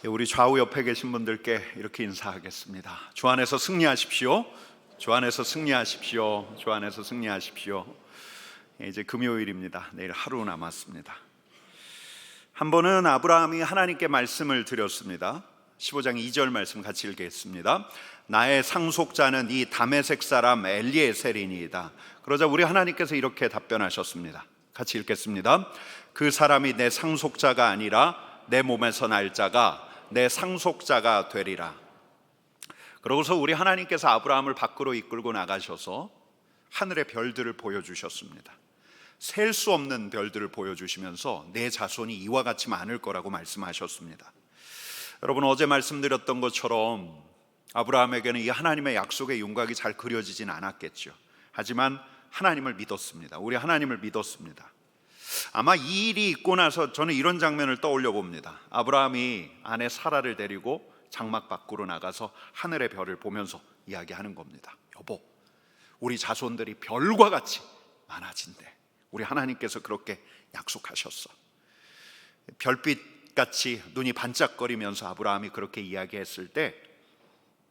우리 좌우 옆에 계신 분들께 이렇게 인사하겠습니다. 주 안에서 승리하십시오. 주 안에서 승리하십시오. 주 안에서 승리하십시오. 이제 금요일입니다. 내일 하루 남았습니다. 한 번은 아브라함이 하나님께 말씀을 드렸습니다. 15장 2절 말씀 같이 읽겠습니다. 나의 상속자는 이 다메섹 사람 엘리에셀이니이다. 그러자 우리 하나님께서 이렇게 답변하셨습니다. 같이 읽겠습니다. 그 사람이 내 상속자가 아니라 내 몸에서 날 자가 내 상속자가 되리라. 그러고서 우리 하나님께서 아브라함을 밖으로 이끌고 나가셔서 하늘의 별들을 보여주셨습니다. 셀 수 없는 별들을 보여주시면서 내 자손이 이와 같이 많을 거라고 말씀하셨습니다. 여러분, 어제 말씀드렸던 것처럼 아브라함에게는 이 하나님의 약속의 윤곽이 잘 그려지진 않았겠죠. 하지만 하나님을 믿었습니다. 우리 하나님을 믿었습니다. 아마 이 일이 있고 나서 저는 이런 장면을 떠올려 봅니다. 아브라함이 아내 사라를 데리고 장막 밖으로 나가서 하늘의 별을 보면서 이야기하는 겁니다. 여보, 우리 자손들이 별과 같이 많아진대. 우리 하나님께서 그렇게 약속하셨어. 별빛같이 눈이 반짝거리면서 아브라함이 그렇게 이야기했을 때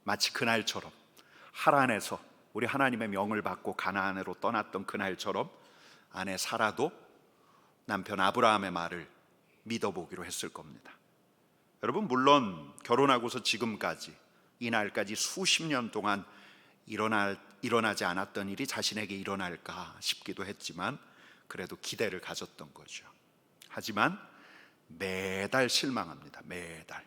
마치 그날처럼 하란에서 우리 하나님의 명을 받고 가나안으로 떠났던 그날처럼 아내 사라도 남편 아브라함의 말을 믿어보기로 했을 겁니다. 여러분, 물론 결혼하고서 지금까지 이 날까지 수십 년 동안 일어나지 않았던 일이 자신에게 일어날까 싶기도 했지만 그래도 기대를 가졌던 거죠. 하지만 매달 실망합니다. 매달.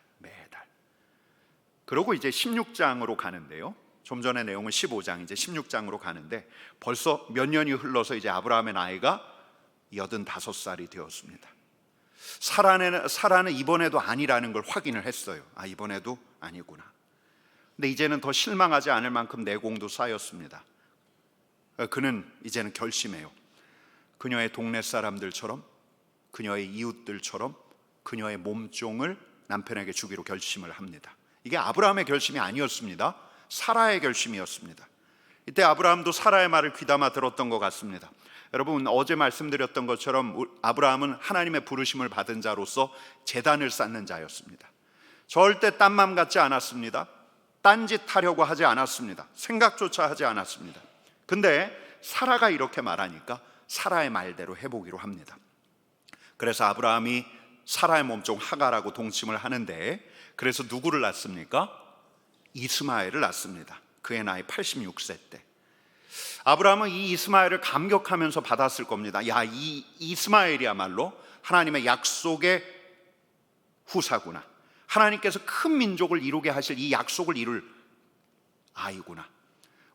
그러고 이제 16장으로 가는데요. 좀 전에 내용은 15장, 이제 16장으로 가는데 벌써 몇 년이 흘러서 이제 아브라함의 나이가 85살이 되었습니다. 사라는 이번에도 아니라는 걸 확인을 했어요. 이번에도 아니구나. 근데 이제는 더 실망하지 않을 만큼 내공도 쌓였습니다. 그는 이제는 결심해요. 그녀의 동네 사람들처럼, 그녀의 이웃들처럼 그녀의 몸종을 남편에게 주기로 결심을 합니다. 이게 아브라함의 결심이 아니었습니다. 사라의 결심이었습니다. 이때 아브라함도 사라의 말을 귀담아 들었던 것 같습니다. 여러분, 어제 말씀드렸던 것처럼 아브라함은 하나님의 부르심을 받은 자로서 제단을 쌓는 자였습니다. 절대 딴 맘 같지 않았습니다. 딴짓 하려고 하지 않았습니다. 생각조차 하지 않았습니다. 근데 사라가 이렇게 말하니까 사라의 말대로 해보기로 합니다. 그래서 아브라함이 사라의 몸종 하갈하고 동침을 하는데, 그래서 누구를 낳습니까? 이스마엘을 낳습니다. 그의 나이 86세 때. 아브라함은 이 이스마엘을 감격하면서 받았을 겁니다. 이 이스마엘이야말로 하나님의 약속의 후사구나. 하나님께서 큰 민족을 이루게 하실 이 약속을 이룰 아이구나.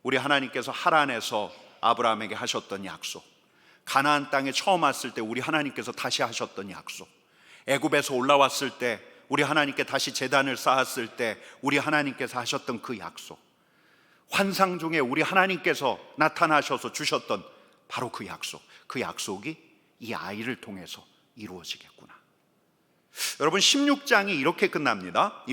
우리 하나님께서 하란에서 아브라함에게 하셨던 약속, 가나안 땅에 처음 왔을 때 우리 하나님께서 다시 하셨던 약속, 애굽에서 올라왔을 때 우리 하나님께 다시 제단을 쌓았을 때 우리 하나님께서 하셨던 그 약속, 환상 중에 우리 하나님께서 나타나셔서 주셨던 바로 그 약속, 그 약속이 이 아이를 통해서 이루어지겠구나. 여러분, 16장이 이렇게 끝납니다.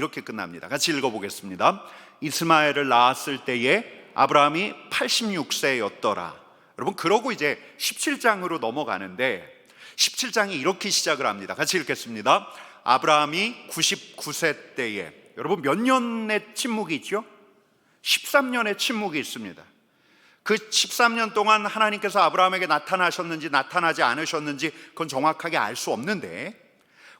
같이 읽어보겠습니다. 이스마엘을 낳았을 때에 아브라함이 86세였더라. 여러분, 그러고 이제 17장으로 넘어가는데 17장이 이렇게 시작을 합니다. 같이 읽겠습니다. 아브라함이 99세 때에, 여러분, 몇 년의 침묵이 있죠? 13년의 침묵이 있습니다. 그 13년 동안 하나님께서 아브라함에게 나타나셨는지 나타나지 않으셨는지 그건 정확하게 알 수 없는데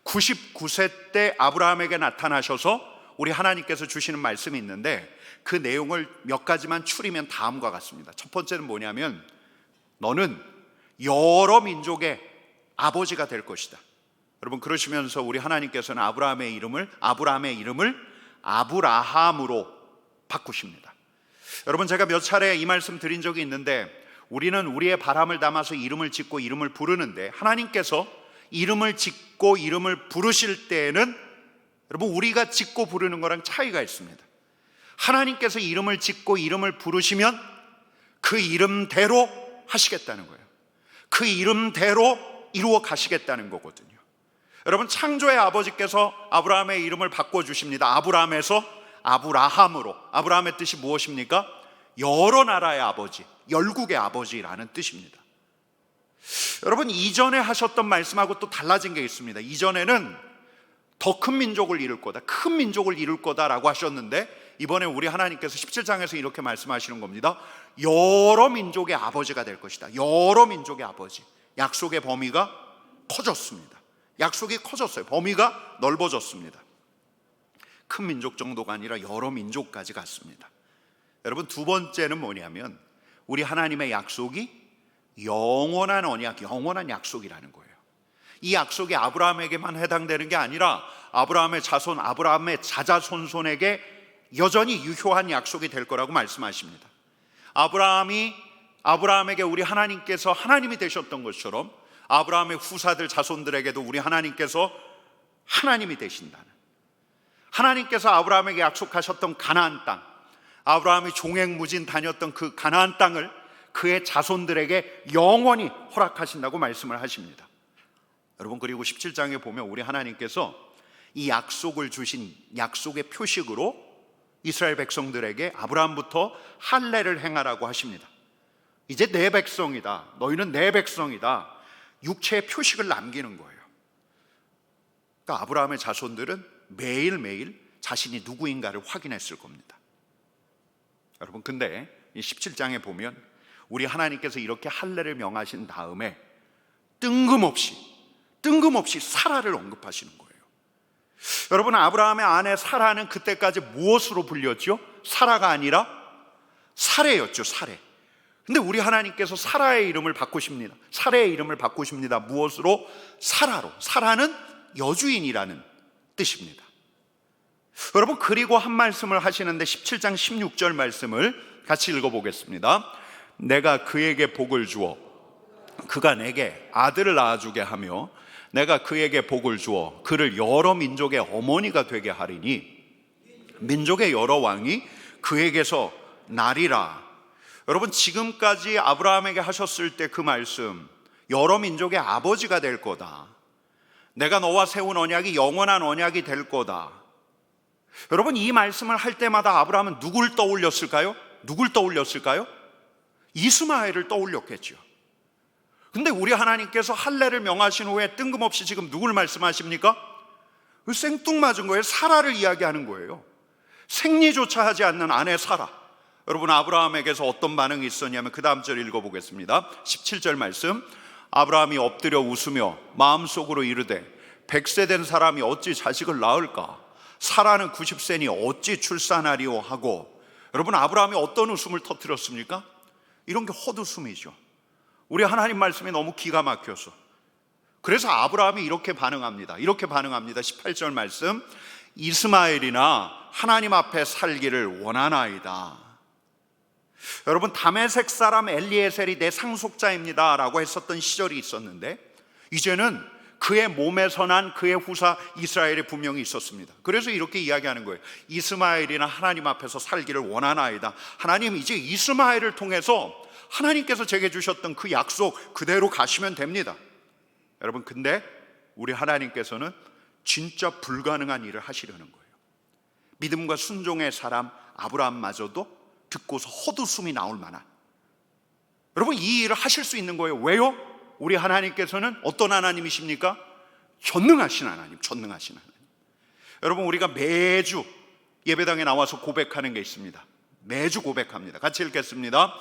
99세 때 아브라함에게 나타나셔서 우리 하나님께서 주시는 말씀이 있는데 그 내용을 몇 가지만 추리면 다음과 같습니다. 첫 번째는 뭐냐면, 너는 여러 민족의 아버지가 될 것이다. 여러분, 그러시면서 우리 하나님께서는 아브라함의 이름을 아브라함으로 바꾸십니다. 여러분, 제가 몇 차례 이 말씀 드린 적이 있는데 우리는 우리의 바람을 담아서 이름을 짓고 이름을 부르는데 하나님께서 이름을 짓고 이름을 부르실 때에는 여러분, 우리가 짓고 부르는 거랑 차이가 있습니다. 하나님께서 이름을 짓고 이름을 부르시면 그 이름대로 하시겠다는 거예요. 그 이름대로 이루어 가시겠다는 거거든요. 여러분, 창조의 아버지께서 아브라함의 이름을 바꿔주십니다. 아브라함에서 아브라함으로. 아브라함의 뜻이 무엇입니까? 여러 나라의 아버지, 열국의 아버지라는 뜻입니다. 여러분, 이전에 하셨던 말씀하고 또 달라진 게 있습니다. 이전에는 더 큰 민족을 이룰 거다, 큰 민족을 이룰 거다라고 하셨는데 이번에 우리 하나님께서 17장에서 이렇게 말씀하시는 겁니다. 여러 민족의 아버지가 될 것이다. 여러 민족의 아버지. 약속의 범위가 커졌습니다. 약속이 커졌어요. 범위가 넓어졌습니다. 큰 민족 정도가 아니라 여러 민족까지 갔습니다. 여러분, 두 번째는 뭐냐면 우리 하나님의 약속이 영원한 언약, 영원한 약속이라는 거예요. 이 약속이 아브라함에게만 해당되는 게 아니라 아브라함의 자손, 아브라함의 자자손손에게 여전히 유효한 약속이 될 거라고 말씀하십니다. 아브라함에게 우리 하나님께서 하나님이 되셨던 것처럼 아브라함의 후사들 자손들에게도 우리 하나님께서 하나님이 되신다는, 하나님께서 아브라함에게 약속하셨던 가나안 땅, 아브라함이 종횡무진 다녔던 그 가나안 땅을 그의 자손들에게 영원히 허락하신다고 말씀을 하십니다. 여러분, 그리고 17장에 보면 우리 하나님께서 이 약속을 주신 약속의 표식으로 이스라엘 백성들에게 아브라함부터 할례를 행하라고 하십니다. 이제 내 백성이다, 너희는 내 백성이다, 육체의 표식을 남기는 거예요. 그러니까 아브라함의 자손들은 매일매일 자신이 누구인가를 확인했을 겁니다. 여러분, 근데 이 17장에 보면 우리 하나님께서 이렇게 할례를 명하신 다음에 뜬금없이 사라를 언급하시는 거예요. 여러분, 아브라함의 아내 사라는 그때까지 무엇으로 불렸죠? 사라가 아니라 사레였죠. 사레. 근데 우리 하나님께서 사라의 이름을 바꾸십니다. 사레의 이름을 바꾸십니다. 무엇으로? 사라로. 사라는 여주인이라는 뜻입니다. 여러분, 그리고 한 말씀을 하시는데 17장 16절 말씀을 같이 읽어보겠습니다. 내가 그에게 복을 주어 그가 내게 아들을 낳아주게 하며 내가 그에게 복을 주어 그를 여러 민족의 어머니가 되게 하리니 민족의 여러 왕이 그에게서 나리라. 여러분, 지금까지 아브라함에게 하셨을 때 그 말씀, 여러 민족의 아버지가 될 거다, 내가 너와 세운 언약이 영원한 언약이 될 거다. 여러분, 이 말씀을 할 때마다 아브라함은 누굴 떠올렸을까요? 이스마엘을 떠올렸겠죠. 근데 우리 하나님께서 할례를 명하신 후에 뜬금없이 지금 누굴 말씀하십니까? 생뚱맞은 거예요. 사라를 이야기하는 거예요. 생리조차 하지 않는 아내 사라. 여러분, 아브라함에게서 어떤 반응이 있었냐면 그 다음 절 읽어보겠습니다. 17절 말씀. 아브라함이 엎드려 웃으며 마음속으로 이르되 100세 된 사람이 어찌 자식을 낳을까? 사라는 90세니 어찌 출산하리오 하고. 여러분, 아브라함이 어떤 웃음을 터뜨렸습니까? 이런 게 헛웃음이죠. 우리 하나님 말씀이 너무 기가 막혀서. 그래서 아브라함이 이렇게 반응합니다. 18절 말씀. 이스마엘이나 하나님 앞에 살기를 원하나이다. 여러분, 다메섹 사람 엘리에셀이 내 상속자입니다 라고 했었던 시절이 있었는데 이제는 그의 몸에서 난 그의 후사 이스라엘이 분명히 있었습니다. 그래서 이렇게 이야기하는 거예요. 이스마엘이나 하나님 앞에서 살기를 원하나이다. 하나님, 이제 이스마엘을 통해서 하나님께서 제게 주셨던 그 약속 그대로 가시면 됩니다. 여러분, 근데 우리 하나님께서는 진짜 불가능한 일을 하시려는 거예요. 믿음과 순종의 사람 아브라함마저도 듣고서 헛웃음이 나올 만한, 여러분, 이 일을 하실 수 있는 거예요. 왜요? 우리 하나님께서는 어떤 하나님이십니까? 전능하신 하나님. 여러분, 우리가 매주 예배당에 나와서 고백하는 게 있습니다. 매주 고백합니다. 같이 읽겠습니다.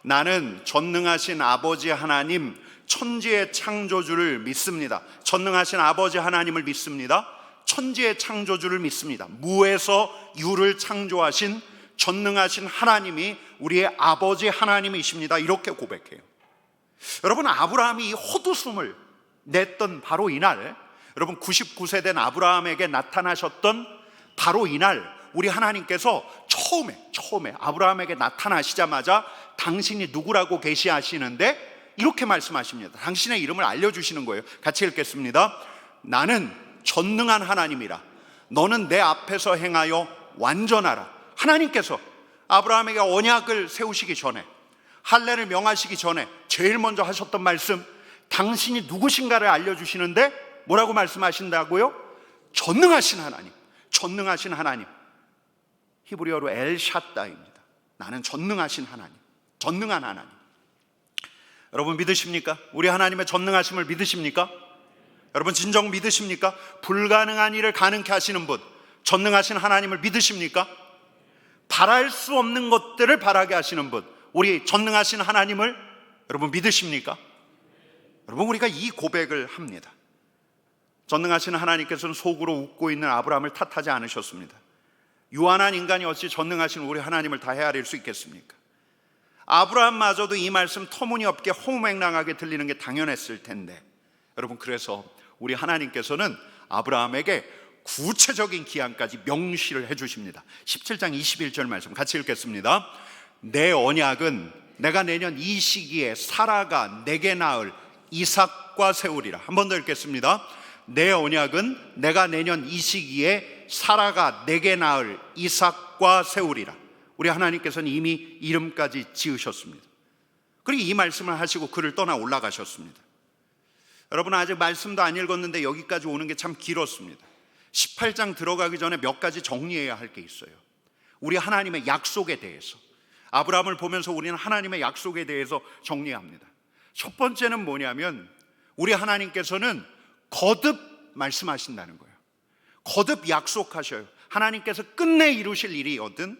나는 전능하신 아버지 하나님, 천지의 창조주를 믿습니다. 전능하신 아버지 하나님을 믿습니다. 천지의 창조주를 믿습니다. 무에서 유를 창조하신 전능하신 하나님이 우리의 아버지 하나님이십니다. 이렇게 고백해요. 여러분, 아브라함이 이 헛웃음을 냈던 바로 이날, 여러분, 99세 된 아브라함에게 나타나셨던 바로 이날 우리 하나님께서 처음에 아브라함에게 나타나시자마자 당신이 누구라고 계시하시는데 이렇게 말씀하십니다. 당신의 이름을 알려주시는 거예요. 같이 읽겠습니다. 나는 전능한 하나님이라. 너는 내 앞에서 행하여 완전하라. 하나님께서 아브라함에게 언약을 세우시기 전에, 할례를 명하시기 전에 제일 먼저 하셨던 말씀, 당신이 누구신가를 알려주시는데 뭐라고 말씀하신다고요? 전능하신 하나님. 히브리어로 엘샤다입니다. 나는 전능하신 하나님, 전능한 하나님. 여러분, 믿으십니까? 우리 하나님의 전능하심을 믿으십니까? 여러분 진정 믿으십니까? 불가능한 일을 가능케 하시는 분, 전능하신 하나님을 믿으십니까? 바랄 수 없는 것들을 바라게 하시는 분, 우리 전능하신 하나님을 여러분 믿으십니까? 여러분 우리가 이 고백을 합니다. 전능하신 하나님께서는 속으로 웃고 있는 아브라함을 탓하지 않으셨습니다. 유한한 인간이 어찌 전능하신 우리 하나님을 다 헤아릴 수 있겠습니까? 아브라함마저도 이 말씀 터무니없게 허무맹랑하게 들리는 게 당연했을 텐데, 여러분 그래서 우리 하나님께서는 아브라함에게 구체적인 기한까지 명시를 해주십니다. 17장 21절 말씀 같이 읽겠습니다. 내 언약은 내가 내년 이 시기에 사라가 내게 낳을 이삭과 세우리라. 한 번 더 읽겠습니다. 내 언약은 내가 내년 이 시기에 사라가 내게 낳을 이삭과 세우리라. 우리 하나님께서는 이미 이름까지 지으셨습니다. 그리고 이 말씀을 하시고 그를 떠나 올라가셨습니다. 여러분 아직 말씀도 안 읽었는데 여기까지 오는 게 참 길었습니다. 18장 들어가기 전에 몇 가지 정리해야 할 게 있어요. 우리 하나님의 약속에 대해서, 아브라함을 보면서 우리는 하나님의 약속에 대해서 정리합니다. 첫 번째는 뭐냐면 우리 하나님께서는 거듭 말씀하신다는 거예요. 거듭 약속하셔요. 하나님께서 끝내 이루실 일이거든,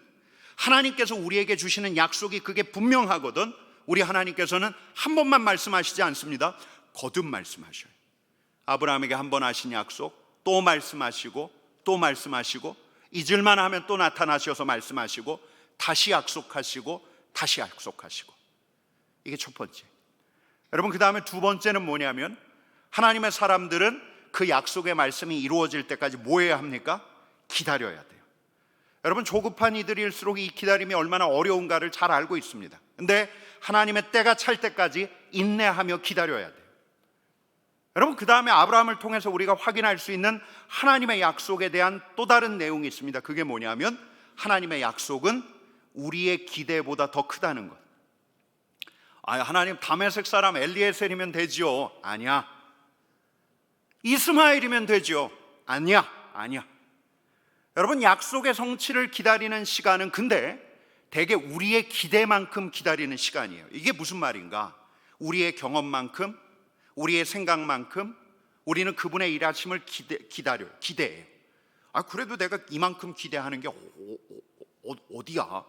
하나님께서 우리에게 주시는 약속이 그게 분명하거든, 우리 하나님께서는 한 번만 말씀하시지 않습니다. 거듭 말씀하셔요. 아브라함에게 한 번 하신 약속 또 말씀하시고 또 말씀하시고, 잊을만 하면 또 나타나셔서 말씀하시고, 다시 약속하시고 다시 약속하시고. 이게 첫 번째. 여러분 그 다음에 두 번째는 뭐냐면 하나님의 사람들은 그 약속의 말씀이 이루어질 때까지 뭐 해야 합니까? 기다려야 돼요. 여러분 조급한 이들일수록 이 기다림이 얼마나 어려운가를 잘 알고 있습니다. 근데 하나님의 때가 찰 때까지 인내하며 기다려야 돼요. 여러분 그 다음에 아브라함을 통해서 우리가 확인할 수 있는 하나님의 약속에 대한 또 다른 내용이 있습니다. 그게 뭐냐면 하나님의 약속은 우리의 기대보다 더 크다는 것. 하나님 다메섹 사람 엘리에셀이면 되지요. 아니야. 이스마엘이면 되지요. 아니야. 여러분 약속의 성취를 기다리는 시간은 근데 대개 우리의 기대만큼 기다리는 시간이에요. 이게 무슨 말인가? 우리의 경험만큼, 우리의 생각만큼 우리는 그분의 일하심을 기대해요. 그래도 내가 이만큼 기대하는 게 어디야?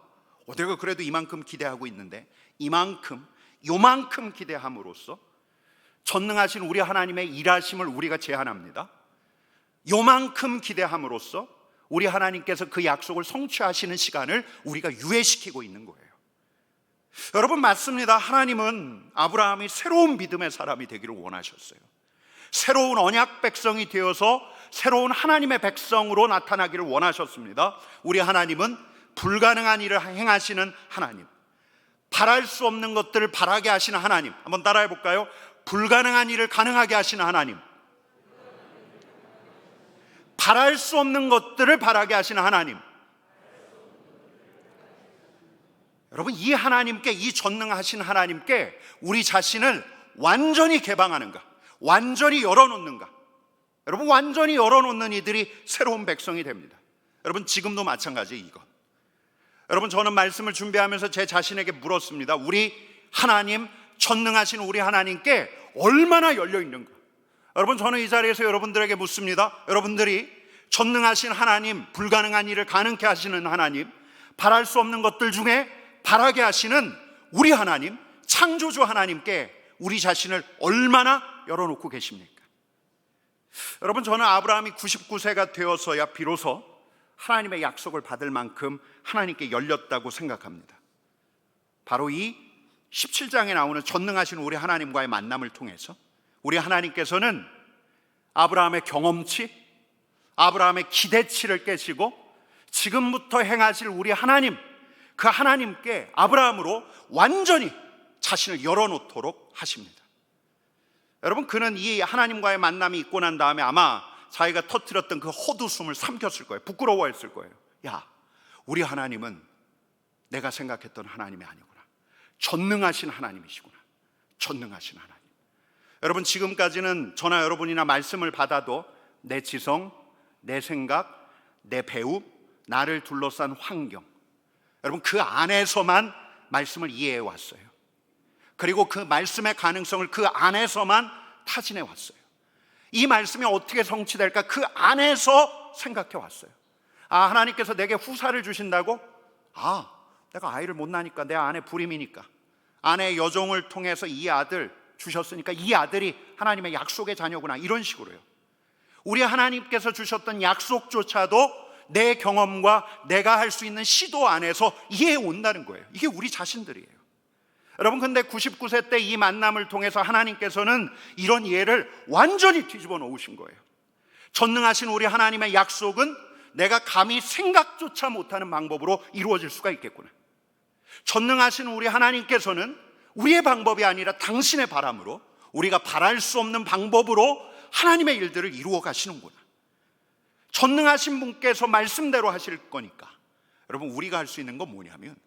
내가 그래도 이만큼 기대하고 있는데, 요만큼 기대함으로써 전능하신 우리 하나님의 일하심을 우리가 제한합니다. 요만큼 기대함으로써 우리 하나님께서 그 약속을 성취하시는 시간을 우리가 유예시키고 있는 거예요. 여러분 맞습니다. 하나님은 아브라함이 새로운 믿음의 사람이 되기를 원하셨어요. 새로운 언약 백성이 되어서 새로운 하나님의 백성으로 나타나기를 원하셨습니다. 우리 하나님은 불가능한 일을 행하시는 하나님, 바랄 수 없는 것들을 바라게 하시는 하나님. 한번 따라해 볼까요? 불가능한 일을 가능하게 하시는 하나님, 바랄 수 없는 것들을 바라게 하시는 하나님. 여러분 이 하나님께, 이 전능하신 하나님께 우리 자신을 완전히 개방하는가, 완전히 열어놓는가. 여러분 완전히 열어놓는 이들이 새로운 백성이 됩니다. 여러분 지금도 마찬가지. 이거 여러분 저는 말씀을 준비하면서 제 자신에게 물었습니다. 우리 하나님, 전능하신 우리 하나님께 얼마나 열려 있는가. 여러분 저는 이 자리에서 여러분들에게 묻습니다. 여러분들이 전능하신 하나님, 불가능한 일을 가능케 하시는 하나님, 바랄 수 없는 것들 중에 바라게 하시는 우리 하나님, 창조주 하나님께 우리 자신을 얼마나 열어놓고 계십니까? 여러분 저는 아브라함이 99세가 되어서야 비로소 하나님의 약속을 받을 만큼 하나님께 열렸다고 생각합니다. 바로 이 17장에 나오는 전능하신 우리 하나님과의 만남을 통해서 우리 하나님께서는 아브라함의 경험치, 아브라함의 기대치를 깨시고 지금부터 행하실 우리 하나님, 그 하나님께 아브라함으로 완전히 자신을 열어놓도록 하십니다. 여러분 그는 이 하나님과의 만남이 있고 난 다음에 아마 자기가 터뜨렸던 그 헛웃음을 삼켰을 거예요. 부끄러워했을 거예요. 야, 우리 하나님은 내가 생각했던 하나님이 아니구나. 전능하신 하나님이시구나. 전능하신 하나님. 여러분 지금까지는 저나 여러분이나 말씀을 받아도 내 지성, 내 생각, 내 배움, 나를 둘러싼 환경, 여러분 그 안에서만 말씀을 이해해 왔어요. 그리고 그 말씀의 가능성을 그 안에서만 타진해 왔어요. 이 말씀이 어떻게 성취될까 그 안에서 생각해 왔어요. 하나님께서 내게 후사를 주신다고? 내가 아이를 못 낳으니까 내 아내 불임이니까 아내 여종을 통해서 이 아들 주셨으니까 이 아들이 하나님의 약속의 자녀구나, 이런 식으로요. 우리 하나님께서 주셨던 약속조차도 내 경험과 내가 할 수 있는 시도 안에서 이해해 온다는 거예요. 이게 우리 자신들이에요. 여러분, 근데 99세 때 이 만남을 통해서 하나님께서는 이런 이해를 완전히 뒤집어 놓으신 거예요. 전능하신 우리 하나님의 약속은 내가 감히 생각조차 못하는 방법으로 이루어질 수가 있겠구나. 전능하신 우리 하나님께서는 우리의 방법이 아니라 당신의 바람으로, 우리가 바랄 수 없는 방법으로 하나님의 일들을 이루어 가시는구나. 전능하신 분께서 말씀대로 하실 거니까 여러분, 우리가 할 수 있는 건 뭐냐면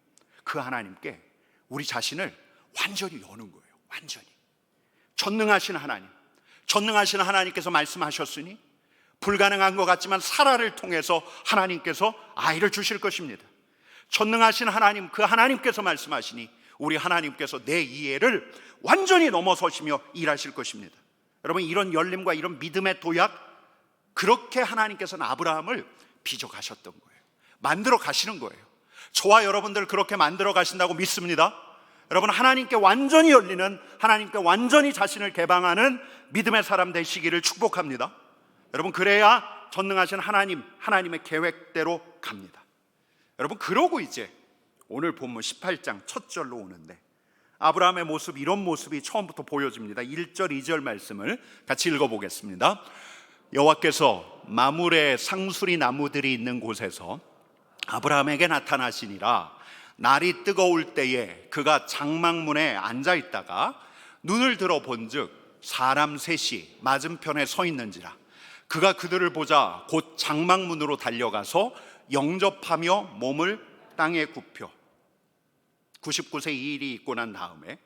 그 하나님께 우리 자신을 완전히 여는 거예요. 완전히. 전능하신 하나님께서 말씀하셨으니 불가능한 것 같지만 사라를 통해서 하나님께서 아이를 주실 것입니다. 전능하신 하나님, 그 하나님께서 말씀하시니 우리 하나님께서 내 이해를 완전히 넘어서시며 일하실 것입니다. 여러분, 이런 열림과 이런 믿음의 도약, 그렇게 하나님께서는 아브라함을 빚어 가셨던 거예요. 만들어 가시는 거예요. 저와 여러분들 그렇게 만들어 가신다고 믿습니다. 여러분, 하나님께 완전히 열리는, 하나님께 완전히 자신을 개방하는 믿음의 사람 되시기를 축복합니다. 여러분, 그래야 전능하신 하나님의 계획대로 갑니다. 여러분, 그러고 이제 오늘 본문 18장 첫 절로 오는데 아브라함의 모습, 이런 모습이 처음부터 보여집니다. 1절 2절 말씀을 같이 읽어보겠습니다. 여호와께서 마므레 상수리 나무들이 있는 곳에서 아브라함에게 나타나시니라. 날이 뜨거울 때에 그가 장막문에 앉아 있다가 눈을 들어 본즉 사람 셋이 맞은편에 서 있는지라. 그가 그들을 보자 곧 장막문으로 달려가서 영접하며 몸을 땅에 굽혀. 99세 이 일이 있고 난 다음에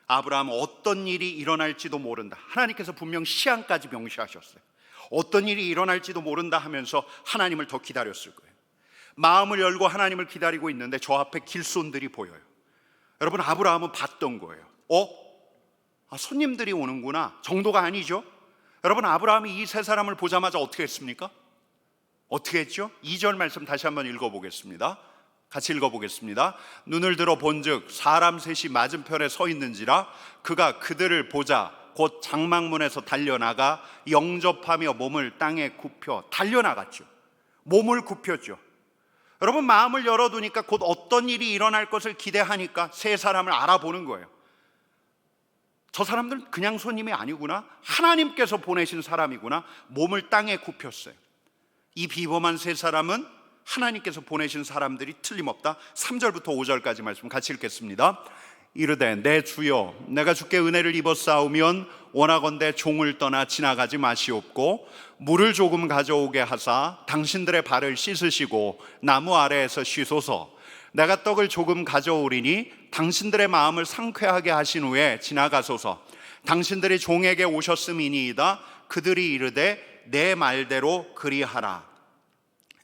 아브라함은 어떤 일이 일어날지도 모른다, 하나님께서 분명 시한까지 명시하셨어요. 어떤 일이 일어날지도 모른다 하면서 하나님을 더 기다렸을 거예요. 마음을 열고 하나님을 기다리고 있는데 저 앞에 길손들이 보여요. 여러분, 아브라함은 봤던 거예요. 손님들이 오는구나 정도가 아니죠. 여러분, 아브라함이 이 세 사람을 보자마자 어떻게 했습니까? 어떻게 했죠? 2절 말씀 다시 한번 읽어보겠습니다. 같이 읽어보겠습니다. 눈을 들어 본즉 사람 셋이 맞은편에 서 있는지라. 그가 그들을 보자 곧 장막문에서 달려나가 영접하며 몸을 땅에 굽혀. 달려나갔죠. 몸을 굽혔죠. 여러분, 마음을 열어두니까 곧 어떤 일이 일어날 것을 기대하니까 세 사람을 알아보는 거예요. 저 사람들은 그냥 손님이 아니구나, 하나님께서 보내신 사람이구나. 몸을 땅에 굽혔어요. 이 비범한 세 사람은 하나님께서 보내신 사람들이 틀림없다. 3절부터 5절까지 말씀 같이 읽겠습니다. 이르되 내 주여, 내가 주께 은혜를 입어 싸우면 원하건대 종을 떠나 지나가지 마시옵고 물을 조금 가져오게 하사 당신들의 발을 씻으시고 나무 아래에서 쉬소서. 내가 떡을 조금 가져오리니 당신들의 마음을 상쾌하게 하신 후에 지나가소서. 당신들이 종에게 오셨음이니이다. 그들이 이르되 내 말대로 그리하라.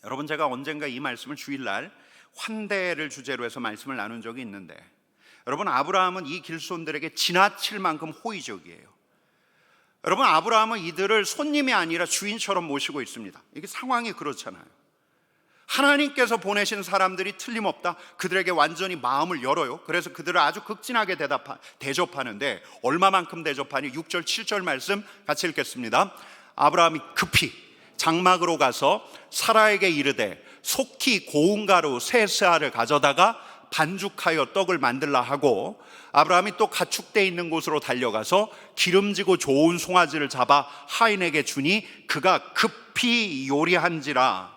여러분, 제가 언젠가 이 말씀을 주일날 환대를 주제로 해서 말씀을 나눈 적이 있는데, 여러분, 아브라함은 이 길손들에게 지나칠 만큼 호의적이에요. 여러분, 아브라함은 이들을 손님이 아니라 주인처럼 모시고 있습니다. 이게 상황이 그렇잖아요. 하나님께서 보내신 사람들이 틀림없다. 그들에게 완전히 마음을 열어요. 그래서 그들을 아주 극진하게 대접하는데 얼마만큼 대접하니? 6절 7절 말씀 같이 읽겠습니다. 아브라함이 급히 장막으로 가서 사라에게 이르되 속히 고운 가루 세 스아를 가져다가 반죽하여 떡을 만들라 하고, 아브라함이 또 가축대 있는 곳으로 달려가서 기름지고 좋은 송아지를 잡아 하인에게 주니 그가 급히 요리한지라.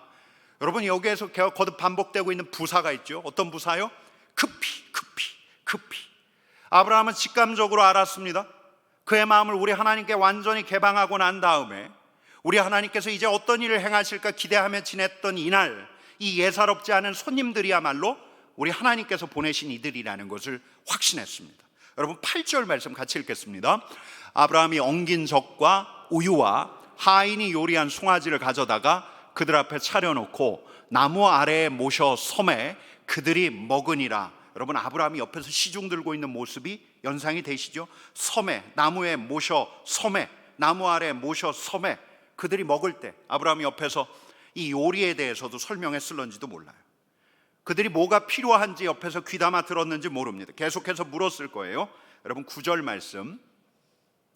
여러분, 여기에서 거듭 반복되고 있는 부사가 있죠. 어떤 부사요? 급히. 아브라함은 직감적으로 알았습니다. 그의 마음을 우리 하나님께 완전히 개방하고 난 다음에 우리 하나님께서 이제 어떤 일을 행하실까 기대하며 지냈던 이날, 이 예사롭지 않은 손님들이야말로 우리 하나님께서 보내신 이들이라는 것을 확신했습니다. 여러분, 8절 말씀 같이 읽겠습니다. 아브라함이 엉긴 젖과 우유와 하인이 요리한 송아지를 가져다가 그들 앞에 차려놓고 나무 아래에 모셔 섬에 그들이 먹으니라. 여러분, 아브라함이 옆에서 시중 들고 있는 모습이 연상이 되시죠? 섬에, 나무에 모셔 섬에, 나무 아래 모셔 섬에 그들이 먹을 때 아브라함이 옆에서 이 요리에 대해서도 설명했을런지도 몰라요. 그들이 뭐가 필요한지 옆에서 귀담아 들었는지 모릅니다. 계속해서 물었을 거예요. 여러분 9절 말씀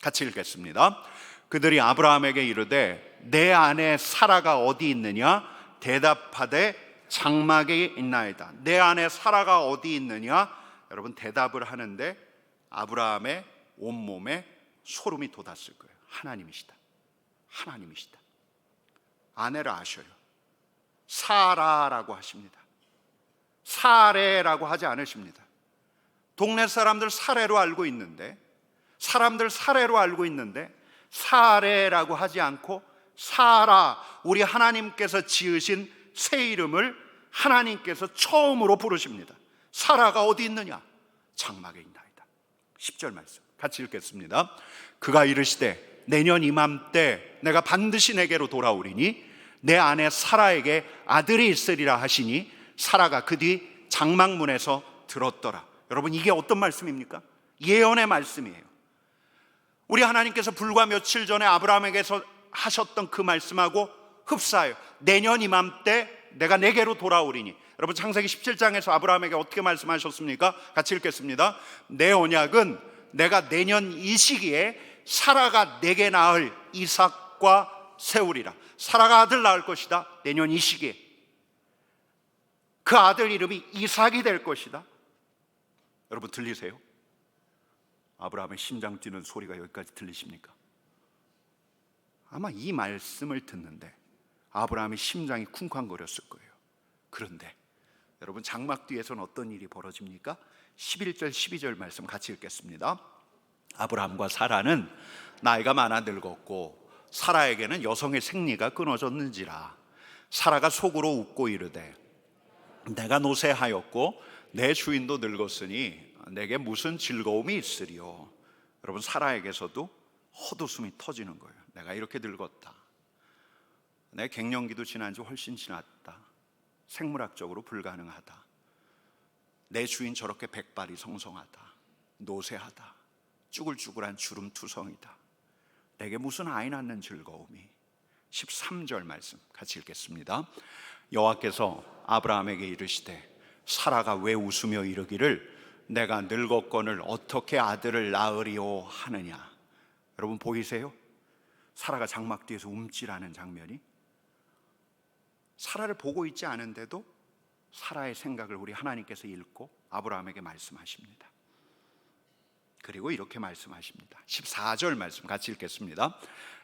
같이 읽겠습니다. 그들이 아브라함에게 이르되 내 아내 사라가 어디 있느냐? 대답하되 장막에 있나이다. 내 아내 사라가 어디 있느냐? 여러분 대답을 하는데 아브라함의 온몸에 소름이 돋았을 거예요. 하나님이시다. 하나님이시다. 아내를 아셔요. 사라라고 하십니다. 사레라고 하지 않으십니다. 동네 사람들 사레로 알고 있는데, 사람들 사레로 알고 있는데 사레라고 하지 않고 사라, 우리 하나님께서 지으신 새 이름을 하나님께서 처음으로 부르십니다. 사라가 어디 있느냐? 장막에 있나이다. 10절 말씀 같이 읽겠습니다. 그가 이르시되 내년 이맘때 내가 반드시 내게로 돌아오리니 내 아내 사라에게 아들이 있으리라 하시니 사라가 그 뒤 장막문에서 들었더라. 여러분 이게 어떤 말씀입니까? 예언의 말씀이에요. 우리 하나님께서 불과 며칠 전에 아브라함에게서 하셨던 그 말씀하고 흡사해요. 내년 이맘때 내가 내게로 돌아오리니. 여러분 창세기 17장에서 아브라함에게 어떻게 말씀하셨습니까? 같이 읽겠습니다. 내 언약은 내가 내년 이 시기에 사라가 내게 낳을 이삭과 세우리라. 사라가 아들 낳을 것이다. 내년 이 시기에 그 아들 이름이 이삭이 될 것이다. 여러분 들리세요? 아브라함의 심장 뛰는 소리가 여기까지 들리십니까? 아마 이 말씀을 듣는데 아브라함의 심장이 쿵쾅거렸을 거예요. 그런데 여러분 장막 뒤에서는 어떤 일이 벌어집니까? 11절 12절 말씀 같이 읽겠습니다. 아브라함과 사라는 나이가 많아 늙었고 사라에게는 여성의 생리가 끊어졌는지라. 사라가 속으로 웃고 이르되 내가 노쇠하였고 내 주인도 늙었으니 내게 무슨 즐거움이 있으리요. 여러분 사라에게서도 헛웃음이 터지는 거예요. 내가 이렇게 늙었다. 내 갱년기도 지난 지 훨씬 지났다. 생물학적으로 불가능하다. 내 주인 저렇게 백발이 성성하다. 노쇠하다. 쭈글쭈글한 주름투성이다. 내게 무슨 아이 낳는 즐거움이. 13절 말씀 같이 읽겠습니다. 여호와께서 아브라함에게 이르시되 사라가 왜 웃으며 이르기를 내가 늙었거늘 어떻게 아들을 낳으리오 하느냐. 여러분 보이세요? 사라가 장막 뒤에서 움찔하는 장면이. 사라를 보고 있지 않은데도 사라의 생각을 우리 하나님께서 읽고 아브라함에게 말씀하십니다. 그리고 이렇게 말씀하십니다. 14절 말씀 같이 읽겠습니다.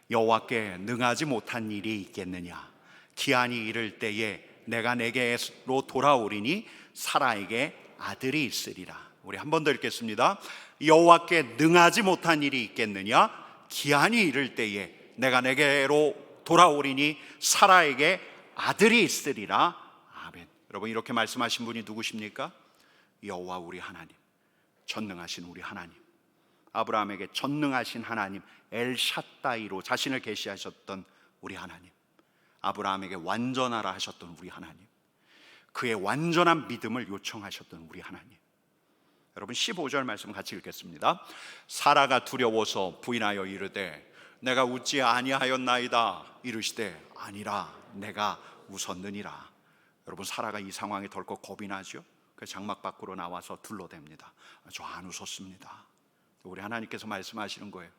여호와께 능하지 못한 일이 있겠느냐. 기한이 이를 때에 내가 내게로 돌아오리니 사라에게 아들이 있으리라. 우리 한 번 더 읽겠습니다. 여호와께 능하지 못한 일이 있겠느냐. 기한이 이를 때에 내가 내게로 돌아오리니 사라에게 아들이 있으리라. 아멘. 여러분 이렇게 말씀하신 분이 누구십니까? 여호와 우리 하나님, 전능하신 우리 하나님, 아브라함에게 전능하신 하나님 엘샤다이로 자신을 계시하셨던 우리 하나님, 아브라함에게 완전하라 하셨던 우리 하나님, 그의 완전한 믿음을 요청하셨던 우리 하나님. 여러분 15절 말씀 같이 읽겠습니다. 사라가 두려워서 부인하여 이르되 내가 웃지 아니하였나이다. 이르시되 아니라 내가 웃었느니라. 여러분 사라가 이 상황에 덜컥 겁이 나죠. 그 장막 밖으로 나와서 둘러댑니다. 저 안 웃었습니다. 우리 하나님께서 말씀하시는 거예요.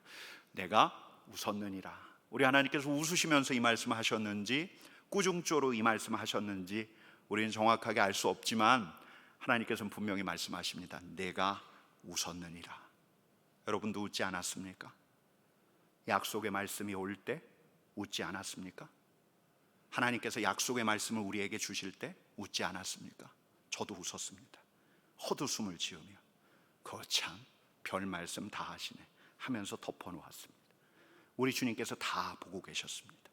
내가 웃었느니라. 우리 하나님께서 웃으시면서 이 말씀하셨는지 꾸중조로 이 말씀하셨는지 우리는 정확하게 알 수 없지만 하나님께서는 분명히 말씀하십니다. 내가 웃었느니라. 여러분도 웃지 않았습니까? 약속의 말씀이 올 때 웃지 않았습니까? 하나님께서 약속의 말씀을 우리에게 주실 때 웃지 않았습니까? 저도 웃었습니다. 헛웃음을 지으며 거참 별 말씀 다 하시네 하면서 덮어놓았습니다. 우리 주님께서 다 보고 계셨습니다.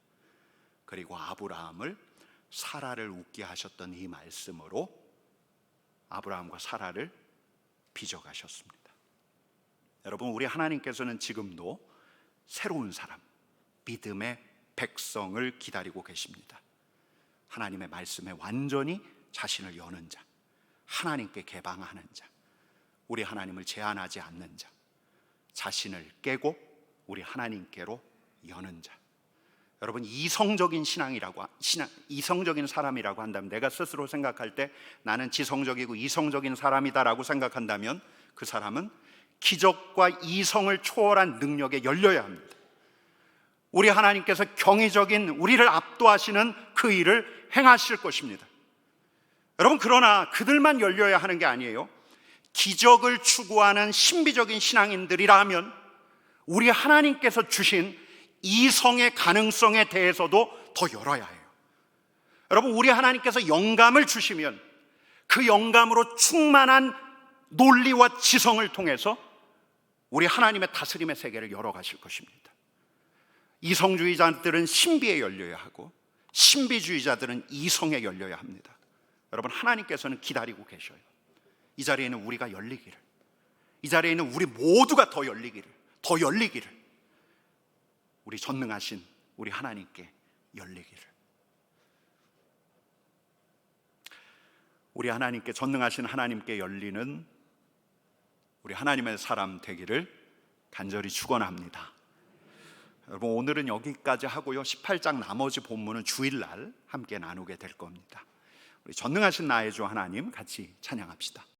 그리고 아브라함을 사라를 웃게 하셨던 이 말씀으로 아브라함과 사라를 빚어가셨습니다. 여러분 우리 하나님께서는 지금도 새로운 사람, 믿음의 백성을 기다리고 계십니다. 하나님의 말씀에 완전히 자신을 여는 자, 하나님께 개방하는 자, 우리 하나님을 제한하지 않는 자, 자신을 깨고 우리 하나님께로 여는 자. 여러분, 이성적인 이성적인 사람이라고 한다면, 내가 스스로 생각할 때 나는 지성적이고 이성적인 사람이다라고 생각한다면 그 사람은 기적과 이성을 초월한 능력에 열려야 합니다. 우리 하나님께서 경이적인 우리를 압도하시는 그 일을 행하실 것입니다. 여러분, 그러나 그들만 열려야 하는 게 아니에요. 기적을 추구하는 신비적인 신앙인들이라면 우리 하나님께서 주신 이성의 가능성에 대해서도 더 열어야 해요. 여러분, 우리 하나님께서 영감을 주시면 그 영감으로 충만한 논리와 지성을 통해서 우리 하나님의 다스림의 세계를 열어가실 것입니다. 이성주의자들은 신비에 열려야 하고 신비주의자들은 이성에 열려야 합니다. 여러분, 하나님께서는 기다리고 계셔요. 이 자리에 있는 우리가 열리기를, 이 자리에 있는 우리 모두가 더 열리기를 우리 전능하신 우리 하나님께 열리기를. 우리 하나님께, 전능하신 하나님께 열리는 우리 하나님의 사람 되기를 간절히 축원합니다. 여러분, 오늘은 여기까지 하고요, 18장 나머지 본문은 주일날 함께 나누게 될 겁니다. 우리 전능하신 나의 주 하나님 같이 찬양합시다.